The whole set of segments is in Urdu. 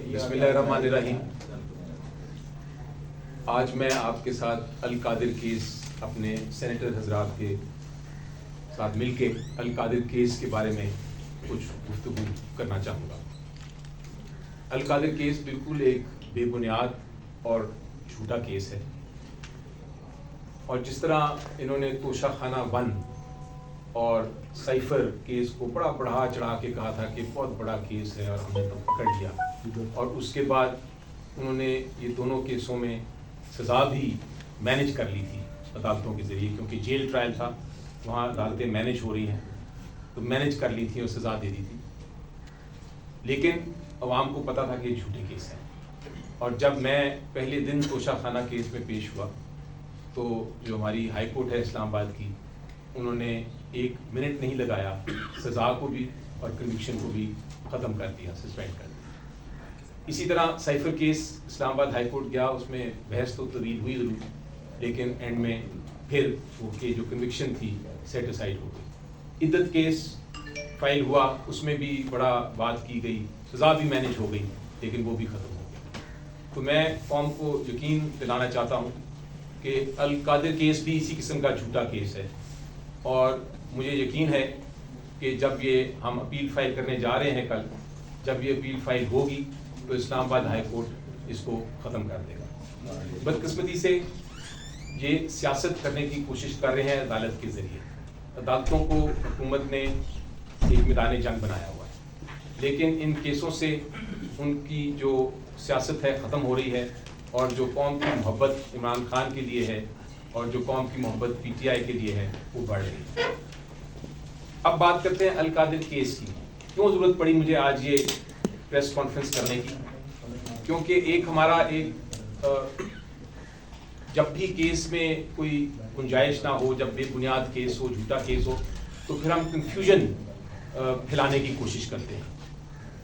بسم اللہ الرحمن الرحیم. آج میں آپ کے ساتھ القادر کیس اپنے سینیٹر حضرات کے ساتھ مل کے القادر کیس کے بارے میں کچھ گفتگو کرنا چاہوں گا. القادر کیس بالکل ایک بے بنیاد اور جھوٹا کیس ہے، اور جس طرح انہوں نے توشہ خانہ 1 اور سائفر کیس کو بڑا بڑھا چڑھا کے کہا تھا کہ بہت بڑا کیس ہے اور ہم نے تو پکڑ لیا، اور اس کے بعد انہوں نے یہ دونوں کیسوں میں سزا بھی مینیج کر لی تھی عدالتوں کے ذریعے، کیونکہ جیل ٹرائل تھا، وہاں عدالتیں مینیج ہو رہی ہیں تو مینیج کر لی تھی اور سزا دے دی تھی. لیکن عوام کو پتہ تھا کہ یہ جھوٹے کیس ہیں. اور جب میں پہلے دن توشہ خانہ کیس میں پیش ہوا تو جو ہماری ہائی کورٹ ہے اسلام آباد کی، انہوں نے 1 منٹ نہیں لگایا، سزا کو بھی اور کنوکشن کو بھی ختم کر دیا، سسپینڈ کر دیا. اسی طرح سائفر کیس اسلام آباد ہائی کورٹ گیا، اس میں بحث تو طویل ہوئی ضرور، لیکن اینڈ میں پھر وہ کہ جو کنوکشن تھی سیٹ اسائڈ ہو گئی. عدت کیس فائل ہوا، اس میں بھی بڑا بات کی گئی، سزا بھی مینیج ہو گئی، لیکن وہ بھی ختم ہو گئی. تو میں قوم کو یقین دلانا چاہتا ہوں کہ القادر کیس بھی اسی قسم کا جھوٹا کیس ہے، اور مجھے یقین ہے کہ جب یہ ہم اپیل فائل کرنے جا رہے ہیں کل، جب یہ اپیل فائل ہوگی تو اسلام آباد ہائی کورٹ اس کو ختم کر دے گا. بدقسمتی سے یہ سیاست کرنے کی کوشش کر رہے ہیں عدالت کے ذریعے. عدالتوں کو حکومت نے ایک میدان جنگ بنایا ہوا ہے، لیکن ان کیسوں سے ان کی جو سیاست ہے ختم ہو رہی ہے، اور جو قوم کی محبت عمران خان کے لیے ہے اور جو قوم کی محبت پی ٹی آئی کے لیے ہے وہ بڑھ رہی ہے. اب بات کرتے ہیں القادر کیس کی. کیوں ضرورت پڑی مجھے آج یہ پریس کانفرنس کرنے کی؟ کیونکہ ہمارا جب بھی کیس میں کوئی گنجائش نہ ہو، جب بے بنیاد کیس ہو، جھوٹا کیس ہو، تو پھر ہم کنفیوژن پھیلانے کی کوشش کرتے ہیں،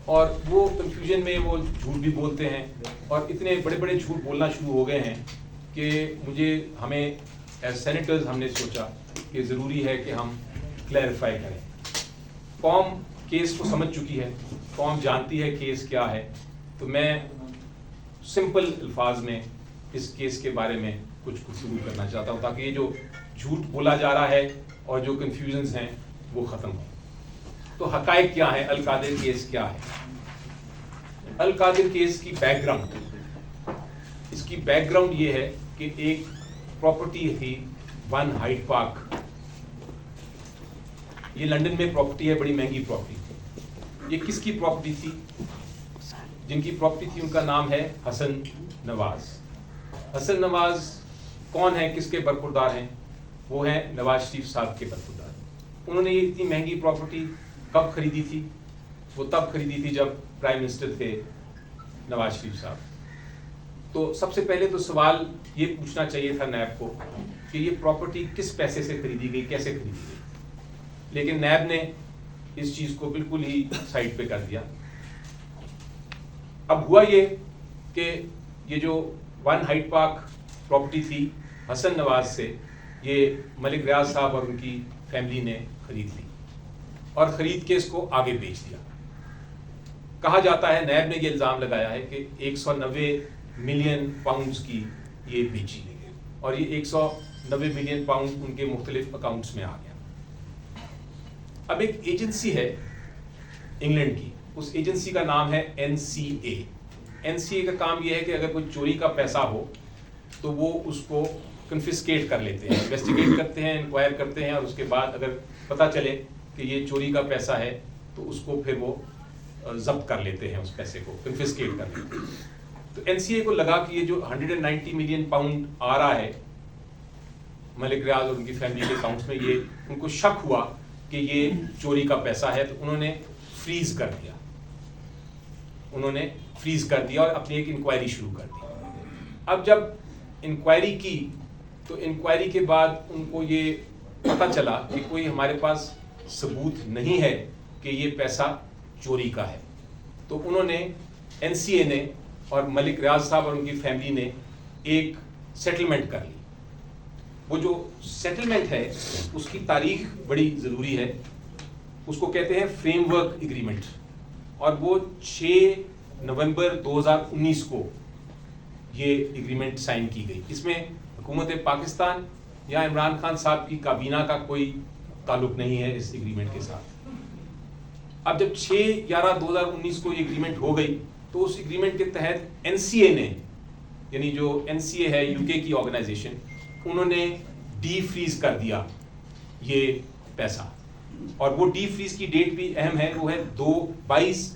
اور وہ کنفیوژن میں وہ جھوٹ بھی بولتے ہیں، اور اتنے بڑے بڑے جھوٹ بولنا شروع ہو گئے ہیں کہ ہمیں ایز سینیٹرز ہم نے سوچا کہ ضروری ہے کہ ہم کلیریفائی کریں. قوم کیس کو سمجھ چکی ہے، قوم جانتی ہے کیس کیا ہے. تو میں سمپل الفاظ میں اس کیس کے بارے میں کچھ گفتگو کرنا چاہتا ہوں، تاکہ یہ جو جھوٹ بولا جا رہا ہے اور جو کنفیوژنز ہیں وہ ختم ہوں. تو حقائق کیا ہے، القادر کیس کیا ہے؟ القادر کیس کی بیک گراؤنڈ، اس کی بیک گراؤنڈ یہ ہے کہ ایک پراپرٹی تھی 1 ہائیڈ پارک. یہ لندن میں پراپرٹی ہے، بڑی مہنگی پراپرٹی. یہ کس کی پراپرٹی تھی؟ جن کی پراپرٹی تھی ان کا نام ہے حسن نواز. حسن نواز کون ہے، کس کے برخوردار ہیں؟ وہ ہیں نواز شریف صاحب کے برخوردار. انہوں نے یہ اتنی مہنگی پراپرٹی کب خریدی تھی؟ وہ تب خریدی تھی جب پرائم منسٹر تھے نواز شریف صاحب. تو سب سے پہلے تو سوال یہ پوچھنا چاہیے تھا نیب کو کہ یہ پراپرٹی کس پیسے سے خریدی گئی، کیسے خریدی گئی. لیکن نیب نے اس چیز کو بالکل ہی سائڈ پہ کر دیا. اب ہوا یہ کہ یہ جو 1 ہائیڈ پارک پراپرٹی تھی حسن نواز سے، یہ ملک ریاض صاحب اور ان کی فیملی نے خرید لی، اور خرید کے اس کو آگے بیچ دیا. کہا جاتا ہے، نیب نے یہ الزام لگایا ہے کہ 190 ملین پاؤنڈز کی یہ بیچی گئی، اور یہ 190 ملین پاؤنڈ ان کے مختلف اکاؤنٹس میں آ گیا. اب ایک ایجنسی ہے انگلینڈ کی، اس ایجنسی کا نام ہے NCA. NCA کا کام یہ ہے کہ اگر کوئی چوری کا پیسہ ہو تو وہ اس کو کنفسکیٹ کر لیتے ہیں، انویسٹیگیٹ کرتے ہیں، انکوائر کرتے ہیں، اور اس کے بعد اگر پتہ چلے کہ یہ چوری کا پیسہ ہے تو اس کو پھر وہ ضبط کر لیتے ہیں، اس پیسے کو کنفسکیٹ کر لیتے ہیں. تو NCA کو لگا کہ یہ جو 190 ملین پاؤنڈ آ رہا ہے ملک ریاض اور ان کی فیملی کے اکاؤنٹس میں، یہ ان کو شک ہوا کہ یہ چوری کا پیسہ ہے، تو انہوں نے فریز کر دیا. انہوں نے فریز کر دیا اور اپنی ایک انکوائری شروع کر دی. اب جب انکوائری کی تو انکوائری کے بعد ان کو یہ پتہ چلا کہ کوئی ہمارے پاس ثبوت نہیں ہے کہ یہ پیسہ چوری کا ہے. تو انہوں نے NCA نے اور ملک ریاض صاحب اور ان کی فیملی نے ایک سیٹلمنٹ کر لی. وہ جو سیٹلمنٹ ہے اس کی تاریخ بڑی ضروری ہے. اس کو کہتے ہیں فریم ورک ایگریمنٹ، اور وہ 6 نومبر 2019 کو یہ ایگریمنٹ سائن کی گئی. اس میں حکومت پاکستان یا عمران خان صاحب کی کابینہ کا کوئی تعلق نہیں ہے اس ایگریمنٹ کے ساتھ. اب جب 6/11/2019 کو یہ ایگریمنٹ ہو گئی تو اس ایگریمنٹ کے تحت NCA نے, یعنی جو NCA ہے UK کی آرگنائزیشن, انہوں نے ڈی فریز کر دیا یہ پیسہ. اور وہ ڈی فریز کی ڈیٹ بھی اہم ہے, وہ ہے 22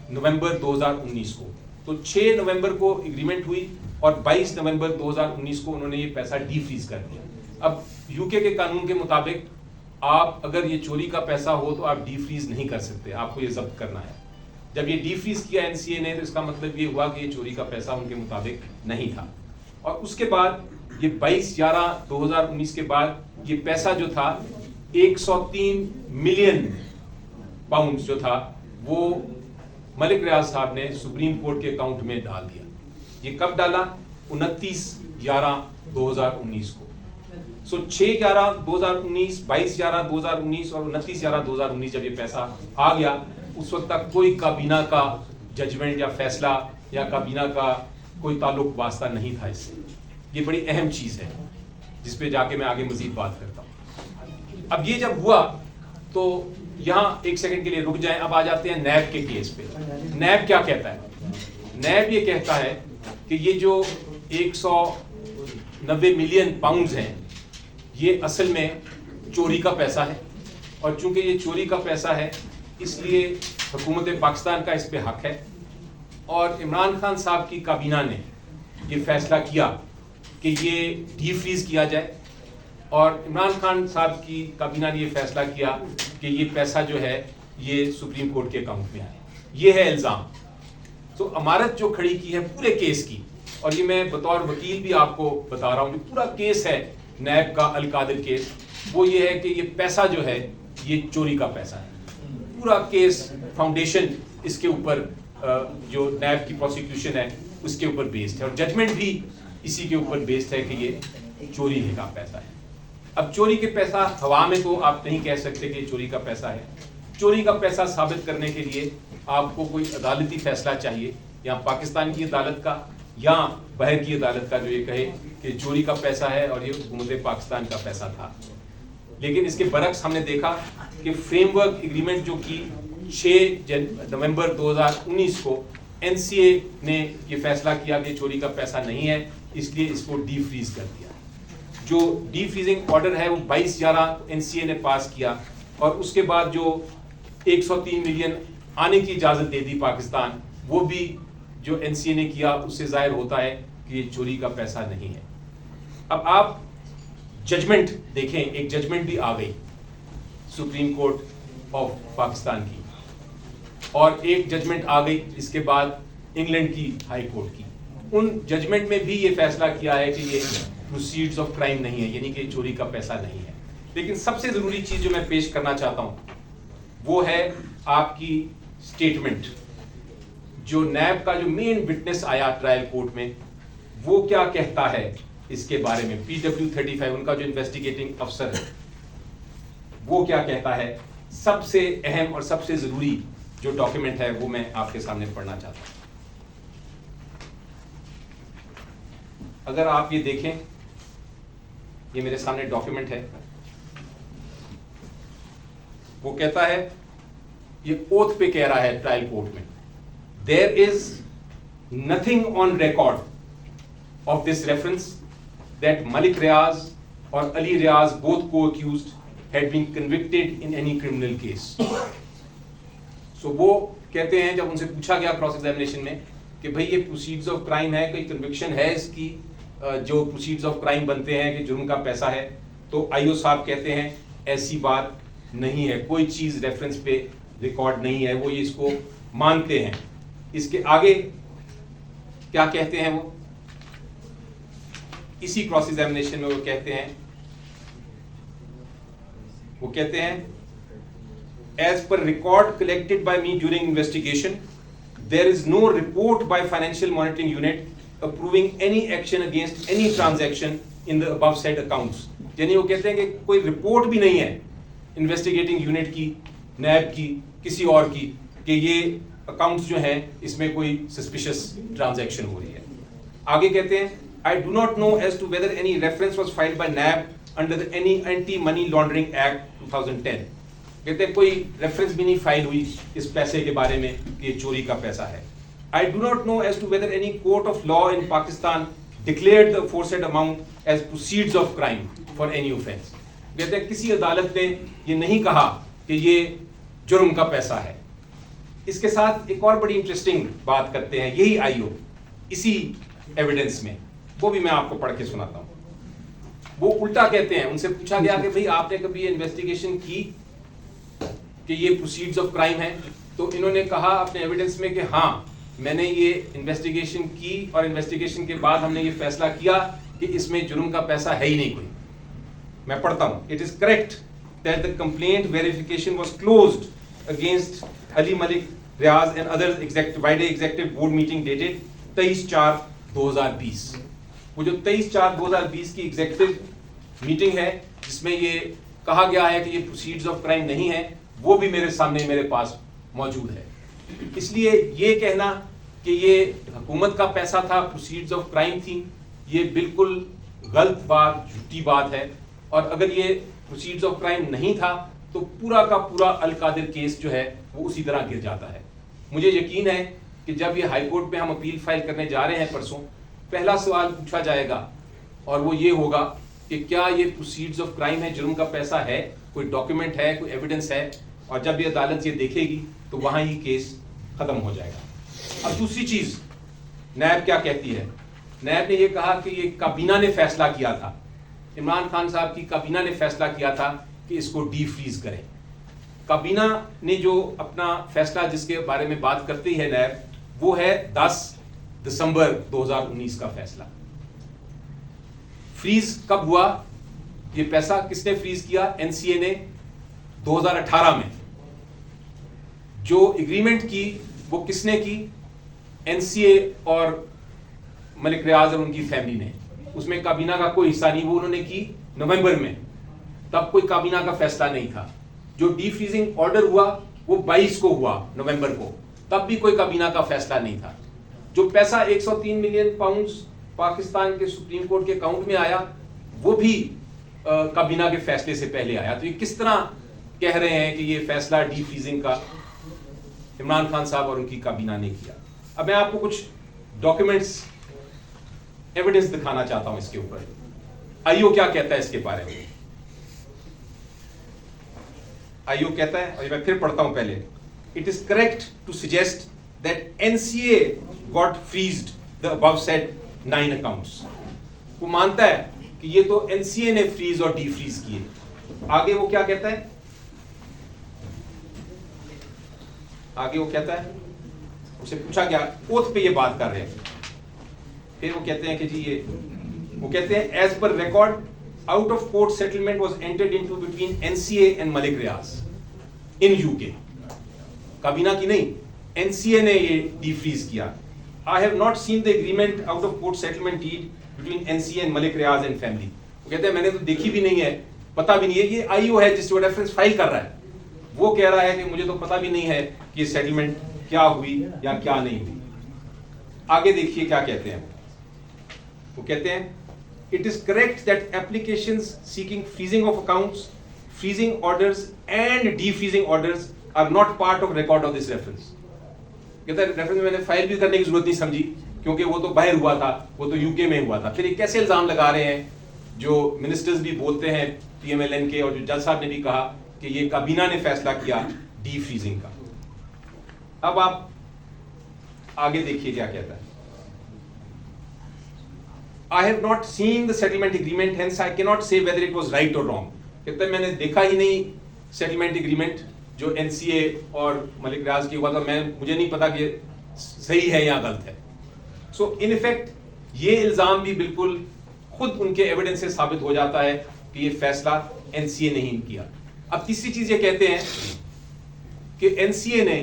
نومبر 2019 کو. تو 6 نومبر کو ایگریمنٹ ہوئی اور 22 نومبر 2019 کو انہوں نے یہ پیسہ ڈی فریز کر دیا. اب UK کے قانون کے مطابق آپ اگر یہ چوری کا پیسہ ہو تو آپ ڈی فریز نہیں کر سکتے, آپ کو یہ ضبط کرنا ہے. جب یہ ڈی فریز کیا NCA نے تو اس کا مطلب یہ ہوا کہ یہ چوری کا پیسہ ان کے مطابق نہیں تھا. اور اس کے بعد یہ 22/11/2019 کے بعد یہ پیسہ جو تھا 103 ملین پاؤنڈ جو تھا وہ ملک ریاض صاحب نے سپریم کورٹ کے اکاؤنٹ میں ڈال دیا. یہ کب ڈالا؟ 29/11/2019 کو. سو 6/11/2019, 22/11/2019 اور 29/11/2019 جب یہ پیسہ آ گیا, اس وقت تک کوئی کابینہ کا ججمنٹ یا فیصلہ یا کابینہ کا کوئی تعلق واسطہ نہیں تھا اس سے. یہ بڑی اہم چیز ہے جس پہ جا کے میں آگے مزید بات کرتا ہوں. اب یہ جب ہوا تو یہاں ایک سیکنڈ کے لیے رک جائیں. اب آ جاتے ہیں نیب کے کیس پہ. نیب کیا کہتا ہے؟ نیب یہ کہتا ہے کہ یہ جو 190 ملین پاؤنڈز ہیں یہ اصل میں چوری کا پیسہ ہے, اور چونکہ یہ چوری کا پیسہ ہے اس لیے حکومت پاکستان کا اس پہ حق ہے. اور عمران خان صاحب کی کابینہ نے یہ فیصلہ کیا کہ یہ ڈی فریز کیا جائے, اور عمران خان صاحب کی کابینہ نے یہ فیصلہ کیا کہ یہ پیسہ جو ہے یہ سپریم کورٹ کے اکاؤنٹ میں آئے. یہ ہے الزام. تو امارت جو کھڑی کی ہے پورے کیس کی, اور یہ میں بطور وکیل بھی آپ کو بتا رہا ہوں, جو پورا کیس ہے نیب کا القادر کیس, وہ یہ ہے کہ یہ پیسہ جو ہے یہ چوری کا پیسہ ہے. پورا کیس فاؤنڈیشن اس کے اوپر جو نیب کی پروسیکیوشن ہے اس کے اوپر بیسڈ ہے, اور ججمنٹ بھی اسی کے اوپر بیسڈ ہے کہ یہ چوری کا پیسہ ہے. اب چوری کے پیسہ ہوا میں تو آپ نہیں کہہ سکتے کہ یہ چوری کا پیسہ ہے. چوری کا پیسہ ثابت کرنے کے لیے آپ کو کوئی عدالتی فیصلہ چاہیے, یا پاکستان کی عدالت کا یا باہر کی عدالت کا, جو یہ کہے کہ چوری کا پیسہ ہے اور یہ حکومت پاکستان کا پیسہ تھا. لیکن اس کے برعکس ہم نے دیکھا کہ فریم ورک ایگریمنٹ جو کی 6 نومبر 2019 کو NCA نے یہ فیصلہ کیا کہ چوری کا پیسہ نہیں ہے, اس لیے اس کو ڈی فریز کر دیا. جو ڈی فریزنگ آرڈر ہے وہ 22/11 NCA نے پاس کیا, اور اس کے بعد جو 103 ملین آنے کی اجازت دے دی پاکستان, وہ بھی جو NCA نے کیا اس سے ظاہر ہوتا ہے کہ یہ چوری کا پیسہ نہیں ہے. اب آپ ججمنٹ دیکھیں, ایک ججمنٹ بھی آ گئی سپریم کورٹ آف پاکستان کی, اور ایک ججمنٹ آ گئی اس کے بعد انگلینڈ کی ہائی کورٹ کی. ان ججمنٹ میں بھی یہ فیصلہ کیا ہے کہ یہ پروسیڈز آف کرائم نہیں ہے, یعنی کہ چوری کا پیسہ نہیں ہے. لیکن سب سے ضروری چیز جو میں پیش کرنا چاہتا ہوں وہ ہے آپ کی سٹیٹمنٹ. جو نیب کا جو مین وٹنس آیا ٹرائل کورٹ میں, وہ کیا کہتا ہے اس کے بارے میں. PW35 ان کا جو انویسٹیگیٹنگ افسر ہے وہ کیا کہتا ہے. سب سے اہم اور سب سے ضروری جو ڈاکیومنٹ ہے وہ میں آپ کے سامنے پڑھنا چاہتا ہوں. اگر آپ یہ دیکھیں, یہ میرے سامنے ڈاکیومنٹ ہے. وہ کہتا ہے, یہ اوتھ پہ کہہ رہا ہے ٹرائل کورٹ میں, there is nothing on record of this reference that Malik Riaz or Ali Riaz, both co-accused, had been convicted in any criminal case. So وہ کہتے ہیں, جب ان سے پوچھا گیا کراس ایگزامینیشن میں کہ بھئی یہ پروسیڈز آف کرائم ہے, کوئی کنوکشن ہے اس کی, جو پروسیڈز آف کرائم بنتے ہیں کہ جرم کا پیسہ ہے, تو آئیو صاحب کہتے ہیں ایسی بات نہیں ہے, کوئی چیز ریفرنس پہ ریکارڈ نہیں ہے. وہ یہ اس کو مانتے ہیں. اس کے آگے کیا کہتے ہیں وہ اسی کراس ایگزامینیشن میں, وہ کہتے ہیں as per record collected by me during investigation, there is no report by Financial Monitoring Unit approving any action against any transaction in the above said accounts. یعنی وہ کہتے ہیں کہ کوئی رپورٹ بھی نہیں ہے انویسٹیگیٹنگ یونٹ کی, نیب کی, کسی اور کی, کہ یہ اکاؤنٹس جو ہیں اس میں کوئی سسپیشس ٹرانزیکشن ہو رہی ہے. آگے کہتے ہیں I do not know as to whether any reference was filed by NAB under any Anti-Money Laundering Act 2010. کہتے ہیں کوئی ریفرنس بھی نہیں فائل ہوئی اس پیسے کے بارے میں کہ یہ چوری کا پیسہ ہے. I do not know as to whether any court of law in Pakistan declared the aforesaid amount as proceeds of crime for any offense. کہتے ہیں کسی عدالت نے یہ نہیں کہا کہ یہ جرم کا پیسہ ہے. اس کے ساتھ ایک اور بڑی انٹرسٹنگ بات کرتے ہیں یہی آئی او اسی ایویڈنس میں, وہ بھی میں آپ کو پڑھ کے سناتا ہوں. وہ الٹا کہتے ہیں, ان سے پوچھا گیا کہ بھئی آپ نے کبھی یہ انویسٹیگیشن کی کہ یہ پروسیڈز آف کرائم ہے؟ تو انہوں نے کہا اپنے ایویڈنس میں کہ ہاں میں نے یہ انویسٹیگیشن کی اور انویسٹیگیشن کے بعد ہم نے یہ فیصلہ کیا کہ اس میں جرم کا پیسہ ہے ہی نہیں کوئی. میں پڑھتا ہوں. It is correct that the complaint verification was closed against Ali Malik Riaz and others by the executive board meeting dated 23/4/2020. وہ جو 23/4/2020 کی ایگزیکٹو میٹنگ ہے جس میں یہ کہا گیا ہے کہ یہ پروسیڈز آف کرائم نہیں ہے, وہ بھی میرے سامنے میرے پاس موجود ہے. اس لیے یہ کہنا کہ یہ حکومت کا پیسہ تھا, پروسیڈز آف کرائم تھی, یہ بالکل غلط بات, جھوٹی بات ہے. اور اگر یہ پروسیڈز آف کرائم نہیں تھا تو پورا کا پورا القادر کیس جو ہے وہ اسی طرح گر جاتا ہے. مجھے یقین ہے کہ جب یہ ہائی کورٹ میں ہم اپیل فائل کرنے جا رہے ہیں پرسوں, پہلا سوال پوچھا جائے گا اور وہ یہ ہوگا کہ کیا یہ پروسیڈز آف کرائم ہے, جرم کا پیسہ ہے, کوئی ڈاکیومنٹ ہے, کوئی ایویڈنس ہے. اور جب یہ عدالت یہ دیکھے گی تو وہاں ہی کیس ختم ہو جائے گا. اب دوسری چیز نیب کیا کہتی ہے. نیب نے یہ کہا کہ یہ کابینہ نے فیصلہ کیا تھا, عمران خان صاحب کی کابینہ نے فیصلہ کیا تھا کہ اس کو ڈی فریز کریں. کابینہ نے جو اپنا فیصلہ جس کے بارے میں بات کرتی ہے نیب, وہ ہے 10 دسمبر 2019 کا فیصلہ. فریز کب ہوا, یہ پیسہ کس نے فریز کیا؟ این سی اے نے 2018 میں. جو ایگریمنٹ کی وہ کس نے کی؟ این سی اے اور ملک ریاض اور ان کی فیملی نے. اس میں کابینہ کا کوئی حصہ نہیں, وہ انہوں نے کی نومبر میں, تب کوئی کابینہ کا فیصلہ نہیں تھا. جو ڈی فریزنگ آرڈر ہوا وہ 22 کو ہوا نومبر کو, تب بھی کوئی کابینہ کا فیصلہ نہیں تھا. جو پیسہ 103 ملین پاؤنڈز پاکستان کے سپریم کورٹ کے اکاؤنٹ میں آیا وہ بھی کابینہ کے فیصلے سے پہلے آیا. تو یہ کس طرح کہہ رہے ہیں کہ یہ فیصلہ ڈی فریزنگ کا عمران خان صاحب اور ان کی کابینہ نے کیا؟ اب میں آپ کو کچھ ڈاکیومنٹس ایویڈنس دکھانا چاہتا ہوں اس کے اوپر. آئی او کیا کہتا ہے اس کے بارے میں. آئی او کہتا ہے, اور میں پھر پڑھتا ہوں پہلے. It is correct to suggest that NCA got freezed the above said 9 accounts. وہ مانتا ہے کہ یہ تو NCA نے فریز اور ڈی فریز کیے. آگے وہ کیا کہتا ہے, آگے وہ کہتا ہے, اسے پوچھا گیا اوتھ پہ یہ بات کر رہے ہیں, پھر وہ کہتے ہیں کہ جی یہ وہ کہتے ہیں as per record out of court settlement was entered into between N C A and Malik Riaz in U K. کابینہ کی نہیں, این سی اے نے یہ ڈی فریز کیا. I have not seen the agreement out of court settlement deed between N C A and Malik Riaz and family. وہ کہتے ہیں میں نے تو دیکھی بھی نہیں ہے, پتہ بھی نہیں ہے. یہ آئی او ہے جس کو ریفرنس فائل کر رہا ہے, وہ کہہ رہا ہے کہ مجھے تو پتہ بھی نہیں ہے کہ یہ سیٹلمنٹ کیا ہوئی یا کیا نہیں ہوئی. آگے دیکھیے کیا کہتے ہیں. وہ کہتے ہیں it is correct that applications seeking freezing of accounts, freezing orders and defreezing orders are not part of record of this reference. کہتا ہے ریفرنس میں نے فائل بھی کرنے کی ضرورت نہیں سمجھی کیونکہ وہ تو باہر ہوا تھا, وہ تو یو کے میں ہوا تھا. پھر یہ کیسے الزام لگا رہے ہیں جو منسٹرز بھی بولتے ہیں پی ایم ایل این کے, اور جو جج صاحب نے بھی کہا کہ یہ کابینہ نے فیصلہ کیا ڈی فریزنگ کا. اب آپ آگے دیکھیے کیا کہتا ہے. I have not seen the settlement agreement, hence I cannot say whether it was right or wrong. کہتا ہے میں نے دیکھا ہی نہیں سیٹلمنٹ ایگریمنٹ جو این سی اے اور ملک ریاض کی ہوا تھا, مجھے نہیں پتا کہ صحیح ہے یا غلط ہے. سو ان افیکٹ یہ الزام بھی بالکل خود ان کے ایویڈنس سے ثابت ہو جاتا ہے کہ یہ فیصلہ این سی اے نہیں کیا. اب تیسری چیز یہ کہتے ہیں کہ این سی اے نے,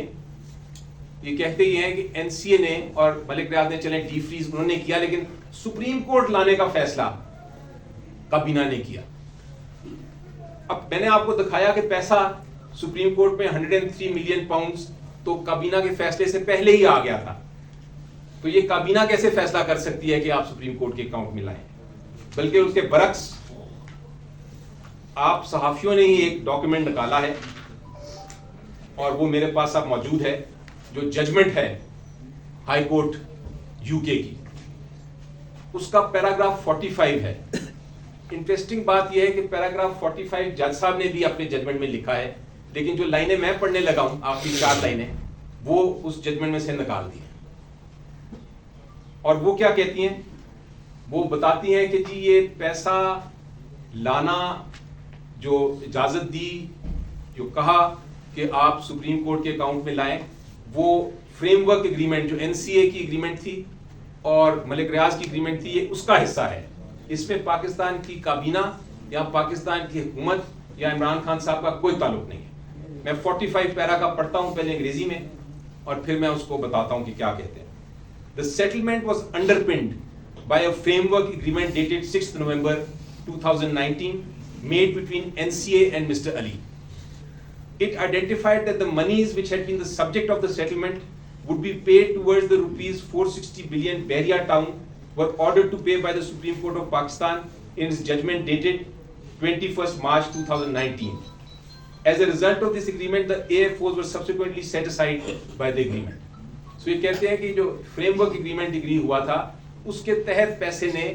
یہ کہتے ہی ہیں کہ این سی اے نے اور ملک ریاض نے چلیں ڈی فریز انہوں نے کیا, لیکن سپریم کورٹ لانے کا فیصلہ کابینہ نے کیا. اب میں نے آپ کو دکھایا کہ پیسہ سپریم کورٹ میں 103 ملین پاؤنڈز تو کابینہ کے فیصلے سے پہلے ہی آ گیا تھا. تو یہ کابینہ کیسے فیصلہ کر سکتی ہے کہ آپ سپریم کورٹ کے اکاؤنٹ میں لائیں؟ بلکہ اس کے برعکس آپ صحافیوں نے ہی ایک ڈاکیومنٹ نکالا ہے اور وہ میرے پاس اب موجود ہے, جو ججمنٹ ہے ہائی کورٹ یو کے کی, اس کا پیراگراف 45 ہے. انٹرسٹنگ بات یہ ہے کہ پیراگراف 45 جج صاحب نے بھی اپنے ججمنٹ میں لکھا ہے, لیکن جو لائنیں میں پڑھنے لگا ہوں, آخری 4 لائنیں, وہ اس ججمنٹ میں سے نکال دی ہیں. اور وہ کیا کہتی ہیں؟ وہ بتاتی ہیں کہ جی یہ پیسہ لانا جو اجازت دی, جو کہا کہ آپ سپریم کورٹ کے اکاؤنٹ میں لائیں, وہ فریم ورک اگریمنٹ جو NCA کی اگریمنٹ تھی اور ملک ریاض کی اگریمنٹ تھی, یہ اس کا حصہ ہے. اس میں پاکستان کی کابینہ یا پاکستان کی حکومت یا عمران خان صاحب کا کوئی تعلق نہیں ہے. میں 45 پیرا کا پڑھتا ہوں پہلے انگریزی میں اور پھر میں اس کو بتاتا ہوں کہ کیا کہتے ہیں. The settlement was underpinned by a framework agreement dated 6th November 2019 made between NCA and Mr. Ali. It identified that the monies which had been the subject of the settlement would be paid towards the rupees 460 billion Bahria Town were ordered to pay by the Supreme Court of Pakistan in its judgment dated 21st March 2019. As a result of this agreement, the AFOs were subsequently set aside by the agreement. So یہ کہتے ہیں کہ جو فریم ورک اگریمنٹ اگری ہوا تھا اس کے تحت پیسے نے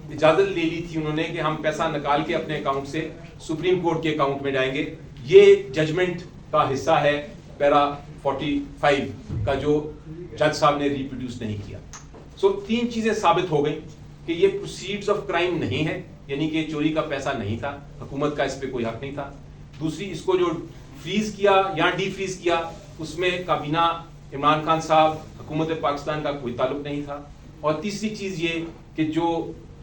اجازت لے لی تھی انہوں نے کہ ہم پیسہ نکال کے اپنے اکاؤنٹ سے سپریم کورٹ کے اکاؤنٹ میں جائیں گے. یہ ججمنٹ کا حصہ ہے پیرا 45 کا جو جج صاحب نے ریپروڈیوس نہیں کیا. سو 3 چیزیں ثابت ہو گئیں کہ یہ پروسیڈز آف کرائم نہیں ہے, یعنی کہ چوری کا پیسہ نہیں تھا, حکومت کا اس پہ کوئی حق نہیں تھا. دوسری, اس کو جو فریز کیا یا ڈی فریز کیا اس میں کابینہ عمران خان صاحب حکومت پاکستان کا کوئی تعلق نہیں تھا. اور تیسری چیز یہ کہ جو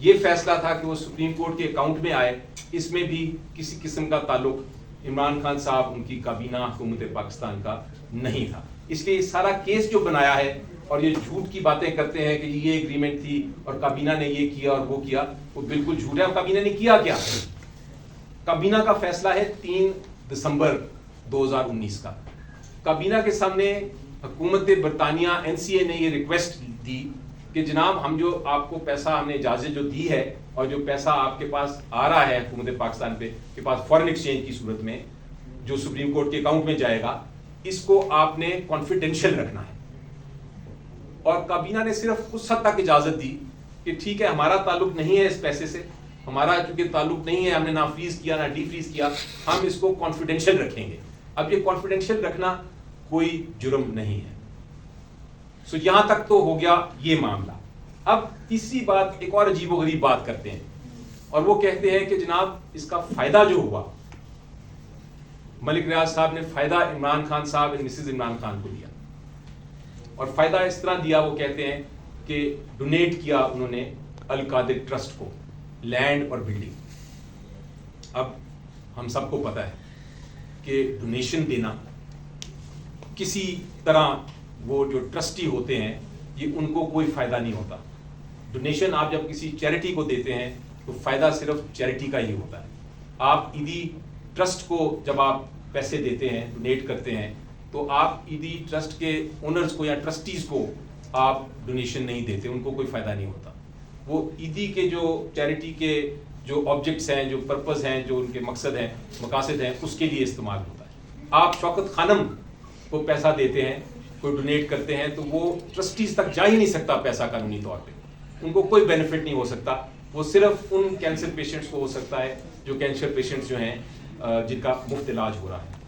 یہ فیصلہ تھا کہ وہ سپریم کورٹ کے اکاؤنٹ میں آئے, اس میں بھی کسی قسم کا تعلق عمران خان صاحب, ان کی کابینہ, حکومت پاکستان کا نہیں تھا. اس لیے یہ سارا کیس جو بنایا ہے اور یہ جھوٹ کی باتیں کرتے ہیں کہ یہ ایگریمنٹ تھی اور کابینہ نے یہ کیا اور وہ کیا, وہ بالکل جھوٹ ہے. اور کابینہ نے کیا کیا؟ کابینہ کا فیصلہ ہے 3 دسمبر 2019 کا. کابینہ کے سامنے حکومت برطانیہ NCA نے یہ ریکویسٹ دی کہ جناب ہم جو آپ کو پیسہ ہم نے اجازت جو دی ہے اور جو پیسہ آپ کے پاس آ رہا ہے حکومت پاکستان کے پاس فورن ایکسچینج کی صورت میں جو سپریم کورٹ کے اکاؤنٹ میں جائے گا, اس کو آپ نے کانفیڈینشیل رکھنا ہے. اور کابینہ نے صرف اس حد تک اجازت دی کہ ٹھیک ہے ہمارا تعلق نہیں ہے اس پیسے سے, ہمارا چونکہ تعلق نہیں ہے, ہم نے نہ فریز کیا نہ ڈی فریز کیا, ہم اس کو کانفیڈینشیل رکھیں گے. اب یہ کانفیڈینشیل رکھنا کوئی جرم نہیں ہے. سو یہاں تک تو ہو گیا یہ معاملہ. اب تیسری بات, ایک اور عجیب و غریب بات کرتے ہیں اور وہ کہتے ہیں کہ جناب اس کا فائدہ جو ہوا, ملک ریاض صاحب نے فائدہ عمران خان صاحب اور مسز عمران خان کو دیا. اور فائدہ اس طرح دیا, وہ کہتے ہیں کہ ڈونیٹ کیا انہوں نے القادر ٹرسٹ کو لینڈ اور بلڈنگ. اب ہم سب کو پتا ہے کہ ڈونیشن دینا کسی طرح, وہ جو ٹرسٹی ہوتے ہیں یہ ان کو کوئی فائدہ نہیں ہوتا. ڈونیشن آپ جب کسی چیریٹی کو دیتے ہیں تو فائدہ صرف چیریٹی کا ہی ہوتا ہے. آپ ایدی ٹرسٹ کو جب آپ پیسے دیتے ہیں, ڈونیٹ کرتے ہیں, تو آپ ایدی ٹرسٹ کے اونرز کو یا ٹرسٹیز کو آپ ڈونیشن نہیں دیتے, ان کو کوئی فائدہ نہیں ہوتا. وہ ایدی کے جو چیریٹی کے جو آبجیکٹس ہیں, جو پرپز ہیں, جو ان کے مقصد ہیں, مقاصد ہیں, اس کے لیے استعمال ہوتا ہے. آپ شوکت خانم کو پیسہ دیتے ہیں, کوئی ڈونیٹ کرتے ہیں, تو وہ ٹرسٹیز تک جا ہی نہیں سکتا پیسہ قانونی طور پہ, ان کو کوئی بینیفٹ نہیں ہو سکتا. وہ صرف ان کینسر پیشنٹس کو ہو سکتا ہے جو کینسر پیشنٹس جو ہیں جن کا مفت علاج ہو رہا ہے.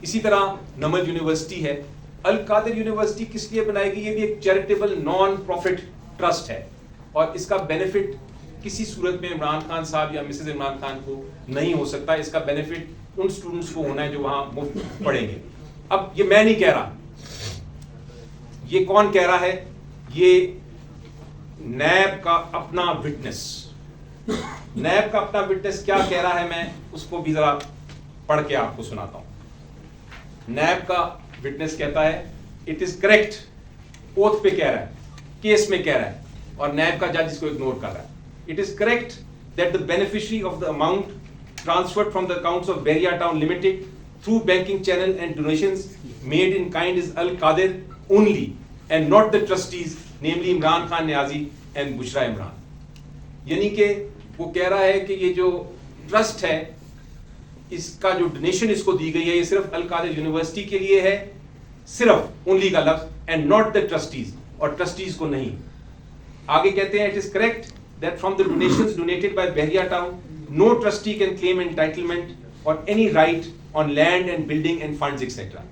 اسی طرح نمل یونیورسٹی ہے. القادر یونیورسٹی کس لیے بنائی گئی؟ یہ بھی ایک چیریٹیبل نان پروفٹ ٹرسٹ ہے اور اس کا بینیفٹ کسی صورت میں عمران خان صاحب یا مسز عمران خان کو نہیں ہو سکتا. اس کا بینیفٹ ان اسٹوڈنٹس کو ہونا ہے جو وہاں مفت پڑھیں گے. اب یہ میں نہیں کہہ رہا, یہ کون کہہ رہا ہے؟ یہ نیب کا اپنا وٹنس. نیب کا اپنا وٹنس کیا کہہ رہا ہے, میں اس کو بھی ذرا پڑھ کے آپ کو سناتا ہوں. نیب کا وٹنس کہتا ہے اٹ از کریکٹ, اوتھ پہ کہہ رہا ہے, کیس میں کہہ رہا ہے, اور نیب کا جج اس کو اگنور کر رہا ہے. It is correct that the beneficiary of the amount transferred from the accounts of Bahria Town Limited through banking channel and donations made in kind is Al-Qadir only and not the trustees, namely Imran Khan Niazi and Bushra Imran. یعنی کہ وہ کہہ رہا ہے کہ یہ جو ٹرسٹ ہے اس کا جو ڈونیشن اس کو دی گئی ہے یہ صرف القادر یونیورسٹی کے لیے ہے, صرف اونلی کا لفظ, اینڈ ناٹ دا ٹرسٹیز, اور ٹرسٹیز کو نہیں. آگے کہتے ہیں it is correct that from the donations donated by Bahria Town, no trustee can claim entitlement or any right on land and building and funds etc.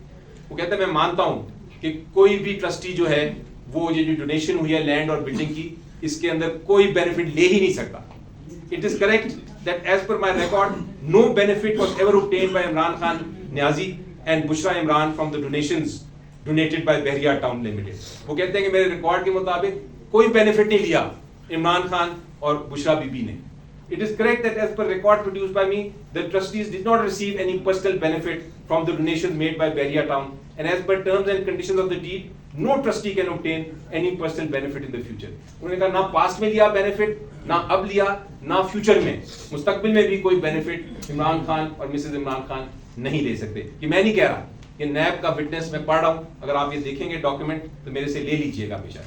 وہ کہتا ہے میں مانتا ہوں کہ کوئی بھی ٹرسٹی جو ہے وہ یہ جو ڈونیشن ہوئی ہے لینڈ اور بلڈنگ کی اس کے اندر کوئی بینیفٹ لے ہی نہیں سکتا. It is correct that as per my record no benefit was ever obtained by Imran Khan Niazi and Bushra Imran from the donations donated by Bahria Town Limited. وہ کہتے ہیں کہ میرے ریکارڈ کے مطابق کوئی بینیفٹ نہیں لیا عمران خان اور بشرا بی بی نے. It is correct that as per record produced by me, the trustees did not receive any personal benefit from the donations made by Bahria Town, and as per terms and conditions of the deed, no trustee can obtain any personal benefit in the future. انہوں نے کہا نہ پاسٹ میں لیا بینیفٹ, نہ اب لیا, نہ فیوچر میں, مستقبل میں بھی کوئی بینیفٹ عمران خان اور مسز عمران خان نہیں لے سکتے. یہ میں نہیں کہہ رہا, یہ نیب کا وٹنس میں پڑھ رہا ہوں, اگر آپ یہ دیکھیں گے ڈاکیومنٹ تو میرے سے لے لیجئے گا بے شک.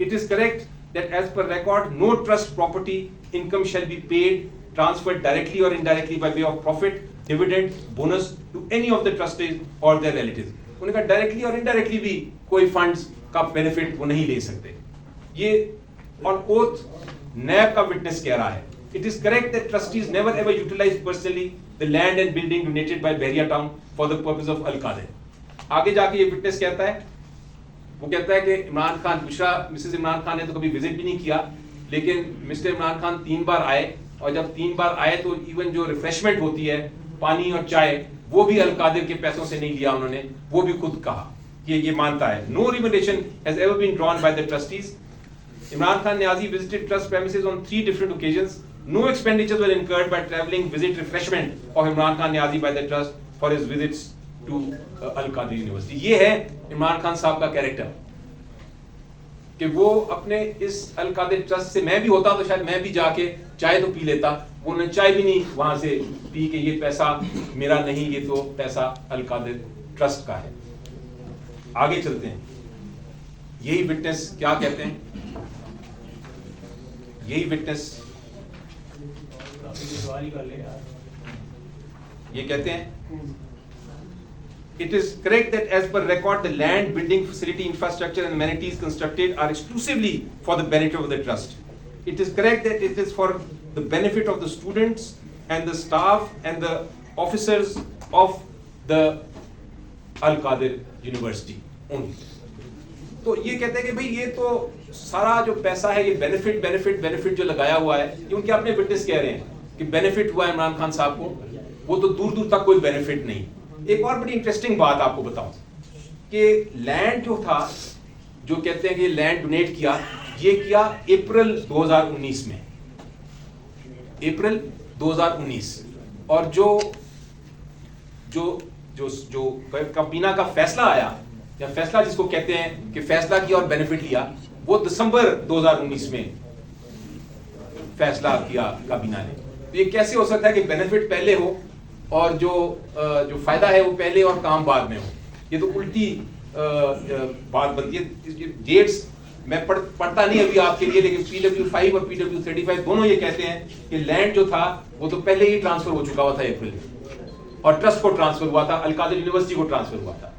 It is correct that as per record no trust property income shall be paid, transferred directly or indirectly by way of profit, dividend, bonus to any of the trustees or their relatives. انہوں نے کہا ڈائریکٹلی اور انڈائریکٹلی بھی کوئی فنڈز کا بینیفٹ وہ نہیں لے سکتے. یہ آن اوتھ نیب کا وٹنس کہہ رہا ہے. It is correct that trustees never ever utilized personally the land and building donated by Bahria Town for the purpose of Al-Qadir. آگے جا کے یہ وٹنس کہتا ہے, وہ کہتا ہے کہ عمران خان بشرا مسز عمران خان نے تو کبھی وزٹ بھی نہیں کیا, لیکن مسٹر عمران خان 3 بار آئے, اور جب 3 بار آئے تو ایون جو ریفریشمنٹ ہوتی ہے پانی اور چائے وہ بھی القادر کے پیسوں سے نہیں لیا انہوں نے, وہ بھی خود کہا کہ یہ مانتا ہے. No remuneration has ever been drawn by the trustees. Imran Khan Niazi visited trust premises on 3 different occasions. No expenditures were incurred by travelling visit refreshment of Imran Khan Niazi by the trust for his visits to Al-Qadir University. یہ ہے عمران خان صاحب کا کیریکٹر کہ وہ اپنے اس القادر ٹرسٹ سے, میں بھی ہوتا تو شاید میں بھی جا کے چائے تو پی لیتا, وہ نے چائے بھی نہیں وہاں سے پی کہ یہ پیسہ میرا نہیں, یہ تو پیسہ القادر ٹرسٹ کا ہے. آگے چلتے ہیں. یہی وٹنس کیا کہتے ہیں, یہی وٹنس یہ کہتے ہیں It is correct that as per record the land, building, facility, infrastructure and amenities constructed are exclusively for the benefit of the trust. It is correct that it is for the benefit of the students and the staff and the officers of the Al-Qadir University only. تو یہ کہتے ہیں کہ بھئی یہ تو سارا جو پیسہ ہے یہ بینیفٹ جو لگایا ہوا ہے, یہ ان کے اپنے وٹنس کہہ رہے ہیں کہ بینیفٹ ہوا ہے عمران خان صاحب کو, وہ تو دور دور تک کوئی بینیفٹ نہیں. ایک اور بڑی انٹرسٹنگ بات آپ کو بتاؤں کہ لینڈ جو تھا, جو کہتے ہیں کہ لینڈ ڈونیٹ کیا, یہ کیا اپریل 2019 میں, اپریل 2019, اور جو کابینہ کا فیصلہ آیا, یا فیصلہ جس کو کہتے ہیں کہ فیصلہ کیا اور بینیفٹ لیا, وہ دسمبر 2019 میں فیصلہ کیا کابینہ نے. تو یہ کیسے ہو سکتا ہے کہ بینیفٹ پہلے ہو اور جو فائدہ ہے وہ پہلے اور کام بعد میں ہو؟ یہ تو الٹی بات بنتی ہے. ڈیٹس میں پڑھتا نہیں ابھی آپ کے لیے, لیکن PW5 اور PW35 دونوں یہ کہتے ہیں کہ لینڈ جو تھا وہ تو پہلے ہی ٹرانسفر ہو چکا ہوا تھا اپریل میں, اور ٹرسٹ کو ٹرانسفر ہوا تھا, القادر یونیورسٹی کو ٹرانسفر ہوا تھا.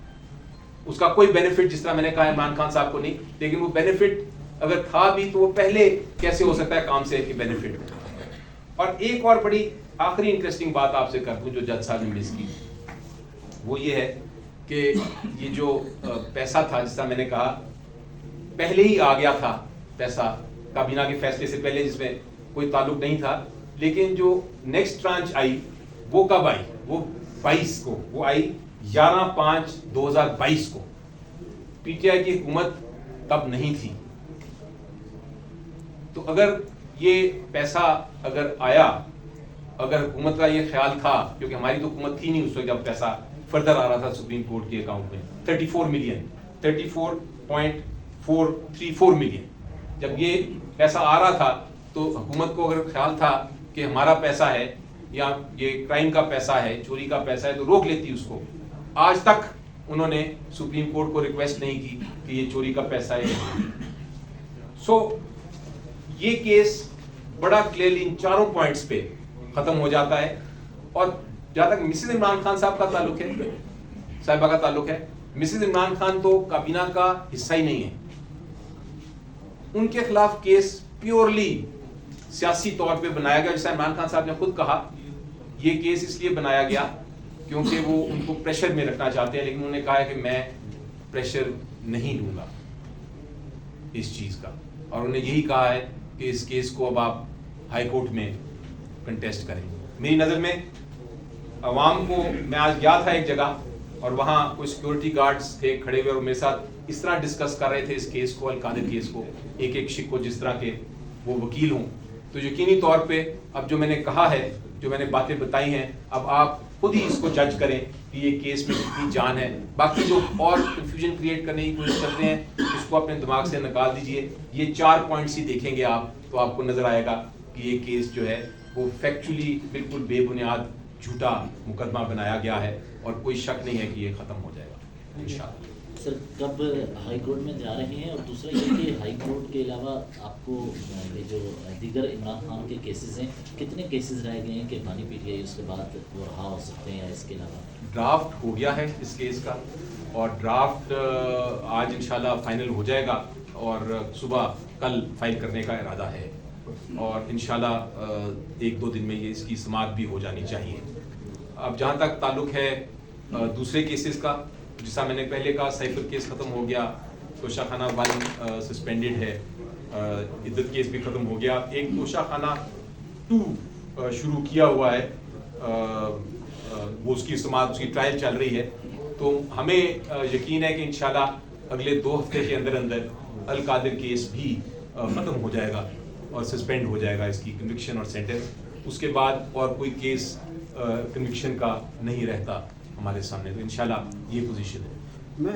اس کا کوئی بینیفٹ جس طرح میں نے کہا عمران خان صاحب کو نہیں, لیکن وہ بینیفٹ اگر تھا بھی تو وہ پہلے کیسے ہو سکتا ہے کام سے کہ بینیفٹ. اور ایک اور بڑی آخری انٹرسٹنگ بات آپ سے کر دوں جو جج صاحب نے مس کی, وہ یہ ہے کہ یہ جو پیسہ تھا جس طرح میں نے کہا پہلے ہی آ گیا تھا پیسہ کابینہ کے فیصلے سے پہلے, جس میں کوئی تعلق نہیں تھا, لیکن جو نیکسٹ ٹرانچ آئی وہ کب آئی, وہ 22 کو, وہ آئی 11/5/2022 کو. PTI کی حکومت تب نہیں تھی. تو اگر یہ پیسہ اگر آیا, اگر حکومت کا یہ خیال تھا, کیونکہ ہماری تو حکومت تھی نہیں اس وقت جب پیسہ فردر آ رہا تھا سپریم کورٹ کے اکاؤنٹ میں 34.434 ملین, جب یہ پیسہ آ رہا تھا تو حکومت کو اگر خیال تھا کہ ہمارا پیسہ ہے یا یہ کرائم کا پیسہ ہے, چوری کا پیسہ ہے, تو روک لیتی اس کو. آج تک انہوں نے سپریم کورٹ کو ریکویسٹ نہیں کی کہ یہ چوری کا پیسہ ہے. سو یہ کیس بڑا کلیئرلی ان چاروں پوائنٹس پہ ختم ہو جاتا ہے. اور جہاں تک مسز عمران خان صاحب کا تعلق ہے, صاحبہ کا تعلق ہے, مسز عمران خان تو کابینہ کا حصہ ہی نہیں ہے. ان کے خلاف کیس پیورلی سیاسی طور پہ بنایا گیا. جیسا عمران خان صاحب نے خود کہا, یہ کیس اس لیے بنایا گیا کیونکہ وہ ان کو پریشر میں رکھنا چاہتے ہیں, لیکن انہوں نے کہا ہے کہ میں پریشر نہیں لوں گا اس چیز کا. اور انہوں نے یہی کہا ہے کہ اس کیس کو اب آپ ہائی کورٹ میں کنٹیسٹ کریں. میری نظر میں عوام کو, میں آج گیا تھا ایک جگہ اور وہاں کوئی سیکورٹی گارڈز تھے کھڑے ہوئے اور میرے ساتھ اس طرح ڈسکس کر رہے تھے اس کیس کو, القادر کیس کو, ایک ایک شک کو, جس طرح کے وہ وکیل ہوں. تو یقینی طور پہ اب جو میں نے کہا ہے, جو میں نے باتیں بتائی ہیں, اب آپ خود ہی اس کو جج کریں کہ یہ کیس میں کتنی جان ہے. باقی جو اور کنفیوژن کریٹ کرنے کی کوشش کرتے ہیں اس کو اپنے دماغ سے نکال دیجئے. یہ 4 پوائنٹس ہی دیکھیں گے آپ تو آپ کو نظر آئے گا کہ یہ کیس جو ہے وہ فیکچولی بالکل بے بنیاد جھوٹا مقدمہ بنایا گیا ہے اور کوئی شک نہیں ہے کہ یہ ختم ہو جائے گا انشاءاللہ. سر کب ہائی کورٹ میں جا رہے ہیں؟ اور دوسرا یہ کہ ہائی کورٹ کے علاوہ آپ کو یہ جو دیگر عمران خان کے کیسز ہیں, کتنے کیسز رہ گئے ہیں کہ بانی پی ٹی آئی اس کے بعد وہ رہا ہو سکتے ہیں, یا اس کے علاوہ؟ ڈرافٹ ہو گیا ہے اس کیس کا اور ڈرافٹ آج انشاءاللہ فائنل ہو جائے گا اور صبح کل فائل کرنے کا ارادہ ہے اور انشاءاللہ 1-2 دن میں یہ اس کی سماعت بھی ہو جانی چاہیے. اب جہاں تک تعلق ہے دوسرے کیسز کا, جیسا میں نے پہلے کہا, سیفر کیس ختم ہو گیا, توشہ خانہ 1 سسپینڈڈ ہے, عدت کیس بھی ختم ہو گیا, ایک توشہ خانہ 2 شروع کیا ہوا ہے, وہ اس کی سماعت, اس کی ٹرائل چل رہی ہے. تو ہمیں یقین ہے کہ انشاءاللہ اگلے 2 ہفتے کے اندر اندر القادر کیس بھی ختم ہو جائے گا اور سسپینڈ ہو جائے گا اس کی کنوکشن اور سینٹنس. اس کے بعد اور کوئی کیس کنوکشن کا نہیں رہتا ہمارے سامنے. تو انشاءاللہ یہ پوزیشن ہے.